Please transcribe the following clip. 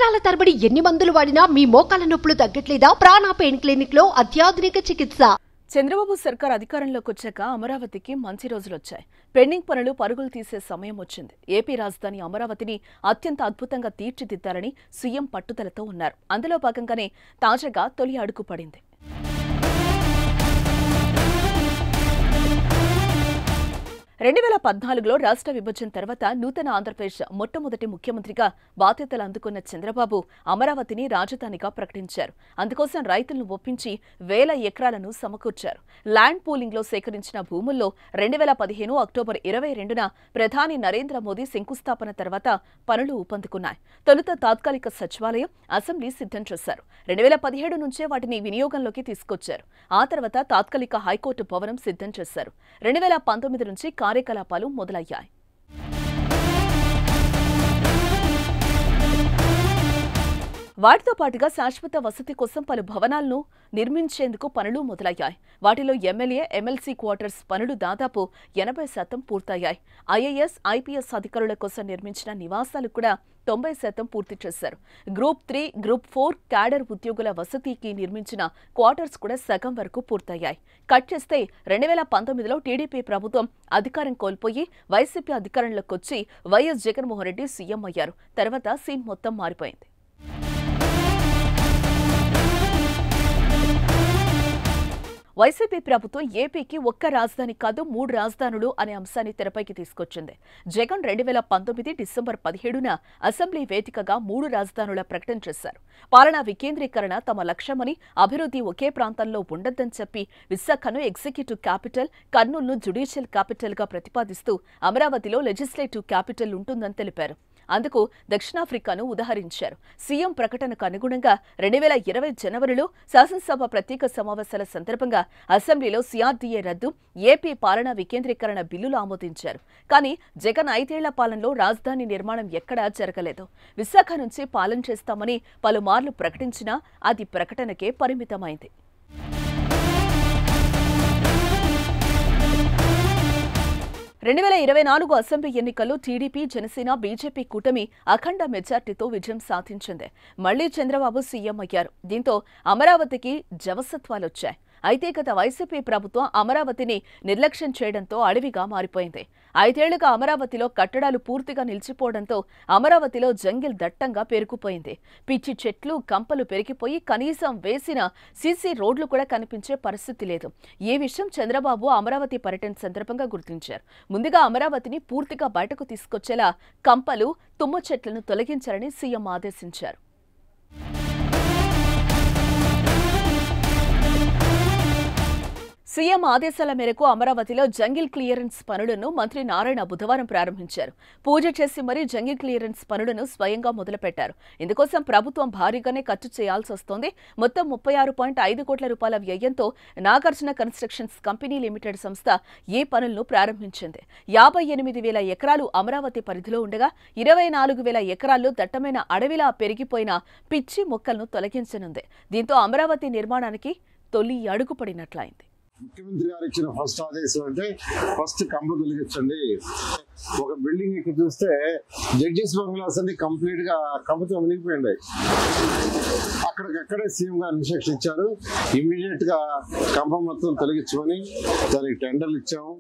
సంవత్సరాల తరబడి ఎన్ని మందులు వాడినా మీ మోకాల నొప్పులు తగ్గట్లేదా? ప్రాణ పెయిన్ క్లినిక్ లో అత్యాధునిక చికిత్స. చంద్రబాబు సర్కార్ అధికారంలోకి వచ్చాక అమరావతికి మంచి రోజులొచ్చాయి. పెండింగ్ పనులు పరుగులు తీసే సమయం వచ్చింది. ఏపీ రాజధాని అమరావతిని అత్యంత అద్భుతంగా తీర్చిదిద్దాలని సీఎం పట్టుదలతో ఉన్నారు. అందులో భాగంగానే తాజాగా తొలి అడుగు పడింది. 2014లో రాష్ట్ర విభజన తర్వాత నూతన ఆంధ్రప్రదేశ్ మొట్టమొదటి ముఖ్యమంత్రిగా బాధ్యతలు అందుకున్న చంద్రబాబు అమరావతిని రాజధానిగా ప్రకటించారు. అందుకోసం రైతులను ఒప్పించి వేల ఎకరాలను సమకూర్చారు. ల్యాండ్ పూలింగ్లో సేకరించిన భూముల్లో 2015 అక్టోబర్ 22న ప్రధాని నరేంద్ర మోదీ శంకుస్థాపన తర్వాత పనులు ఊపందుకున్నాయి. తొలుత తాత్కాలిక సచివాలయం, అసెంబ్లీ సిద్ధం చేశారు. 2017 నుంచే వాటిని వినియోగంలోకి తీసుకొచ్చారు. ఆ తర్వాత తాత్కాలిక హైకోర్టు భవనం సిద్ధం చేశారు. 2019 నుంచి కార్యకలాపాలు మొదలయ్యాయి. వాటితో పాటుగా శాశ్వత వసతి కోసం పలు భవనాలను నిర్మించేందుకు పనులు మొదలయ్యాయి. వాటిలో ఎమ్మెల్యే, ఎమ్మెల్సీ క్వార్టర్స్ పనులు దాదాపు 80% పూర్తయ్యాయి. ఐఏఎస్, ఐపీఎస్ అధికారుల కోసం నిర్మించిన నివాసాలు కూడా 90% పూర్తి చేశారు. గ్రూప్ 3, గ్రూప్ 4 క్యాడర్ ఉద్యోగుల వసతికి నిర్మించిన క్వార్టర్స్ కూడా సగం వరకు పూర్తయ్యాయి. కట్ చేస్తే 2019లో టీడీపీ ప్రభుత్వం అధికారం కోల్పోయి వైసీపీ అధికారంలోకి వచ్చి వైఎస్ జగన్మోహన్ రెడ్డి సీఎం అయ్యారు. తర్వాత సీన్ మొత్తం మారిపోయింది. వైసీపీ ప్రభుత్వం ఏపీకి ఒక్క రాజధాని కాదు 3 రాజధానులు అనే అంశాన్ని తెరపైకి తీసుకొచ్చింది. జగన్ 2019 డిసెంబర్ 17న అసెంబ్లీ వేదికగా 3 రాజధానుల ప్రకటన చేశారు. పాలనా వికేంద్రీకరణ తమ లక్ష్యమని, అభివృద్ధి ఒకే ప్రాంతంలో ఉండొద్దని చెప్పి విశాఖను ఎగ్జిక్యూటివ్ క్యాపిటల్, కర్నూలును జ్యుడిషియల్ క్యాపిటల్ గా ప్రతిపాదిస్తూ అమరావతిలో లెజిస్లేటివ్ క్యాపిటల్ ఉంటుందని తెలిపారు. అందుకు దక్షిణాఫ్రికాను ఉదహరించారు. సీఎం ప్రకటనకు అనుగుణంగా 2020 జనవరిలో శాసనసభ ప్రత్యేక సమావేశాల సందర్భంగా అసెంబ్లీలో సిఆర్డీఏ రద్దు, ఏపీ పాలనా వికేంద్రీకరణ బిల్లులు ఆమోదించారు. కానీ జగన్ 5 ఏళ్ల పాలనలో రాజధాని నిర్మాణం ఎక్కడా జరగలేదు. విశాఖ నుంచి పాలన చేస్తామని పలుమార్లు ప్రకటించినా అది ప్రకటనకే పరిమితమైంది. 2024 అసెంబ్లీ ఎన్నికల్లో టీడీపీ, జనసేన, బీజేపీ కూటమి అఖండ మెజార్టీతో విజయం సాధించింది. మళ్లీ చంద్రబాబు సీఎం అయ్యారు. దీంతో అమరావతికి జవసత్వాలొచ్చాయి. అయితే గత వైసీపీ ప్రభుత్వం అమరావతిని నిర్లక్ష్యం చేయడంతో అడవిగా మారిపోయింది. 5 ఏళ్లుగా అమరావతిలో కట్టడాలు పూర్తిగా నిలిచిపోవడంతో అమరావతిలో జంగిల్ దట్టంగా పెరిగిపోయింది. పిచ్చి చెట్లు, కంపలు పెరిగిపోయి కనీసం వేసిన సీసీ రోడ్లు కూడా కనిపించే పరిస్థితి లేదు. ఈ విషయం చంద్రబాబు అమరావతి పర్యటన సందర్భంగా గుర్తించారు. ముందుగా అమరావతిని పూర్తిగా బయటకు తీసుకొచ్చేలా కంపలు, తుమ్మ చెట్లను తొలగించాలని సీఎం ఆదేశించారు. సీఎం ఆదేశాల మేరకు అమరావతిలో జంగిల్ క్లియరెన్స్ పనులను మంత్రి నారాయణ బుధవారం ప్రారంభించారు. పూజ చేసి మరీ జంగిల్ క్లియరెన్స్ పనులను స్వయంగా మొదలుపెట్టారు. ఇందుకోసం ప్రభుత్వం భారీగానే ఖర్చు చేయాల్సి వస్తోంది. మొత్తం 36.5 కోట్ల రూపాయల వ్యయంతో నాగార్జున కన్స్ట్రక్షన్స్ కంపెనీ లిమిటెడ్ సంస్థ ఈ పనులను ప్రారంభించింది. 58,000 ఎకరాలు అమరావతి పరిధిలో ఉండగా 24,000 ఎకరాల్లో దట్టమైన అడవిలా పెరిగిపోయిన పిచ్చి మొక్కలను తొలగించనుంది. దీంతో అమరావతి నిర్మాణానికి తొలి అడుగు పడినట్లయింది. ముఖ్యమంత్రి గారు ఇచ్చిన ఫస్ట్ ఆదేశం అంటే ఫస్ట్ కంప తొలగించండి. ఒక బిల్డింగ్ ఎక్కి చూస్తే జడ్జెస్ బంగ్లాస్ అన్ని కంప్లీట్ గా కంపతో మునిగిపోయింది. అక్కడికక్కడే సీఎం గారు ఇన్స్ట్రక్షన్ ఇచ్చారు. ఇమ్మీడియట్ గా కంప మొత్తం తొలగించమని దానికి టెండర్లు ఇచ్చాము.